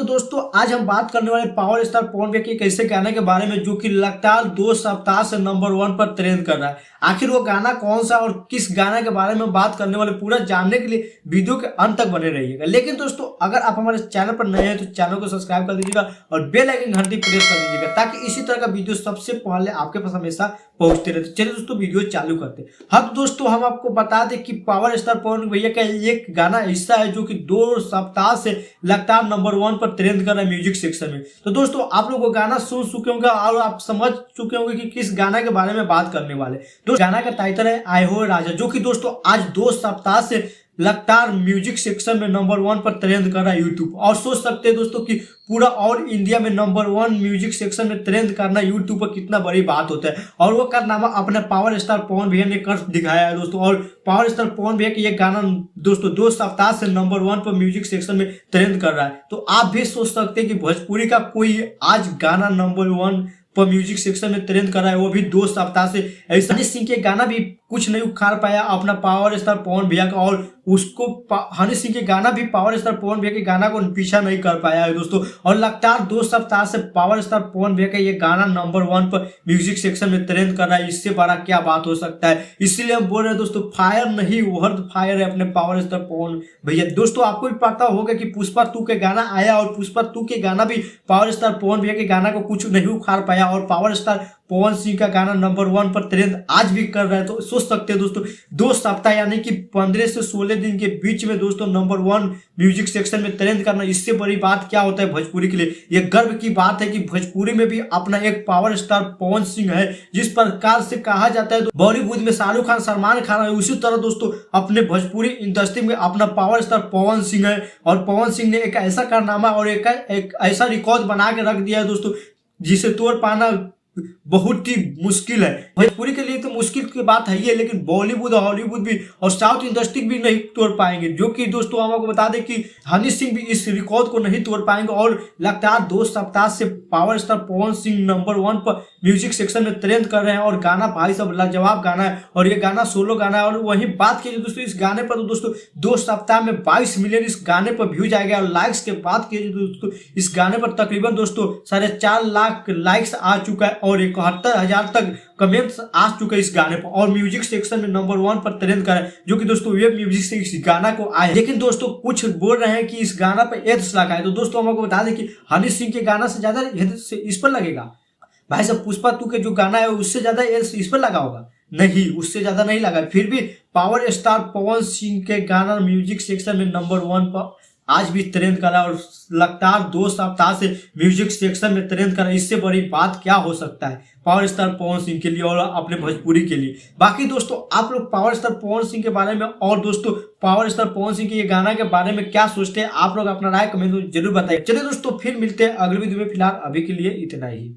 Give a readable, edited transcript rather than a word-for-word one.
तो दोस्तों आज हम बात करने वाले पावर स्टार पवन भैया के एक ऐसे गाने के बारे में जो कि लगातार 2 सप्ताह से नंबर 1 पर ट्रेंड कर रहा है। आखिर वो गाना कौन सा और किस गाना के बारे में बात करने वाले पूरा जानने के लिए वीडियो के अंत तक बने रहिएगा। लेकिन दोस्तों अगर आप हमारे चैनल पर नए हैं तो चैनल को सब्सक्राइब कर दीजिएगा और बेल आइकन घंटी प्रेस कर दीजिएगा ताकि इसी तरह का वीडियो सबसे पहले आपके पास हमेशा पहुंचते रहे। तो चलिए दोस्तों वीडियो चालू करते हैं। हाँ तो दोस्तों हम आपको बता दें कि पावर स्टार पवन भैया का एक गाना ऐसा है जो कि 2 सप्ताह से लगातार नंबर 1 पर ट्रेंड कर रहा है म्यूजिक सेक्शन में। तो दोस्तों आप लोग वो गाना सुन चुके होंगे और आप समझ चुके होंगे कि किस गाना के बारे में बात करने वाले। तो गाना का टाइटल है आए हो राजा, जो कि दोस्तों आज 2 सप्ताह से लगातार म्यूजिक सेक्शन में नंबर 1 पर ट्रेंड कर रहा है यूट्यूब। और सोच सकते हैं दोस्तों कि पूरा ऑल इंडिया में नंबर 1 म्यूजिक सेक्शन में ट्रेंड करना यूट्यूब पर कितना बड़ी बात होता है। और वो कारनामा अपने पावर स्टार पवन भैया ने कर दिखाया है दोस्तों। और पावर स्टार पवन भैया की ये गाना दोस्तों 2 सप्ताह से नंबर 1 पर म्यूजिक सेक्शन में ट्रेंड कर रहा है। तो आप भी सोच सकते हैं कि भोजपुरी का कोई आज गाना नंबर 1 पर म्यूजिक सेक्शन में ट्रेंड कर रहा है, वो भी 2 सप्ताह से। ऐसा हनी सिंह के गाना भी कुछ नहीं उखाड़ पाया अपना पावर स्टार पवन भैया का, और उसको हनी सिंह के गाना भी पावर स्टार पवन भैया के गाना को पीछा नहीं कर पाया है दोस्तों। और लगातार 2 सप्ताह से पावर स्टार पवन भैया का ये गाना नंबर 1 पर म्यूजिक सेक्शन में ट्रेंड कर रहा है। इससे बड़ा क्या बात हो सकता है। इसीलिए हम बोल रहे हैं दोस्तों, फायर नहीं वर्ल्ड फायर है अपने पावर स्टार पवन भैया। दोस्तों आपको भी पता होगा कि पुष्पा 2 के गाना आया और पुष्पा 2 के गाना भी पावर स्टार पवन भैया के गाना को कुछ नहीं उखाड़ पाया, और पावर स्टार पवन सिंह का गाना नंबर 1 पर ट्रेंड आज भी कर रहा है। तो सोच सकते हैं दोस्तों 2 सप्ताह यानी कि 15 से 16 दिन के बीच में दोस्तों नंबर 1 म्यूजिक सेक्शन में ट्रेंड करना, इससे बड़ी बात क्या होता है भोजपुरी के लिए। यह गर्व की बात है कि भोजपुरी में भी अपना एक पावर स्टार पवन सिंह है। जिस प्रकार से कहा जाता है बॉलीवुड में शाहरुख खान सलमान खान है, उसी तरह दोस्तों अपने भोजपुरी इंडस्ट्री में अपना पावर स्टार पवन सिंह है। और पवन सिंह ने एक ऐसा कारनामा और एक ऐसा रिकॉर्ड बना के रख दिया है दोस्तों जिसे तोड़ पाना बहुत ही मुश्किल है। भोजपुरी के लिए तो मुश्किल की बात है ही, लेकिन बॉलीवुड और हॉलीवुड भी और साउथ इंडस्ट्री भी नहीं तोड़ पाएंगे। जो कि दोस्तों हम आपको बता दें कि हनी सिंह भी इस रिकॉर्ड को नहीं तोड़ पाएंगे। और लगातार 2 सप्ताह से power star Pawan Singh number 1 पर म्यूजिक सेक्शन में ट्रेंड कर रहे हैं। और गाना भाई सब लाजवाब गाना है, और ये गाना सोलो गाना है। और वही बात कीजिए दोस्तों इस गाने पर, तो दोस्तों 2 सप्ताह में 22 मिलियन इस गाने पर व्यूज आ गया। और लाइक्स के बात कीजिए दोस्तों इस गाने पर तकरीबन दोस्तों 4.5 लाख लाइक्स आ चुका है और 71,000 तक कमेंट्स आ चुके हैं इस गाने पर। और म्यूजिक सेक्शन में नंबर 1 पर ट्रेंड कर रहा है, जो कि दोस्तों वेब म्यूजिक से इस गाना को आए। लेकिन दोस्तों कुछ बोल रहे हैं कि इस गाना पर एड्स लगा है। तो दोस्तों हम आपको बता दें कि हनी सिंह के गाना से ज्यादा इस पर लगेगा। भाई साहब पुष्पा 2 के जो गाना है उससे ज्यादा एड्स इस पर लगा होगा? नहीं, उससे ज्यादा नहीं लगा। फिर भी पावर स्टार पवन सिंह के गाना म्यूजिक सेक्शन में नंबर 1 पर आज भी ट्रेंड कर रहा है। और लगातार 2 सप्ताह से म्यूजिक सेक्शन में ट्रेंड कर रहा है। इससे बड़ी बात क्या हो सकता है पावर स्टार पवन सिंह के लिए और अपने भोजपुरी के लिए। बाकी दोस्तों आप लोग पावर स्टार पवन सिंह के बारे में और दोस्तों पावर स्टार पवन सिंह के ये गाना के बारे में क्या सोचते हैं, आप लोग अपना राय कमेंट में जरूर बताइए। चलिए दोस्तों फिर मिलते हैं अगले वीडियो में। फिलहाल अभी के लिए इतना ही।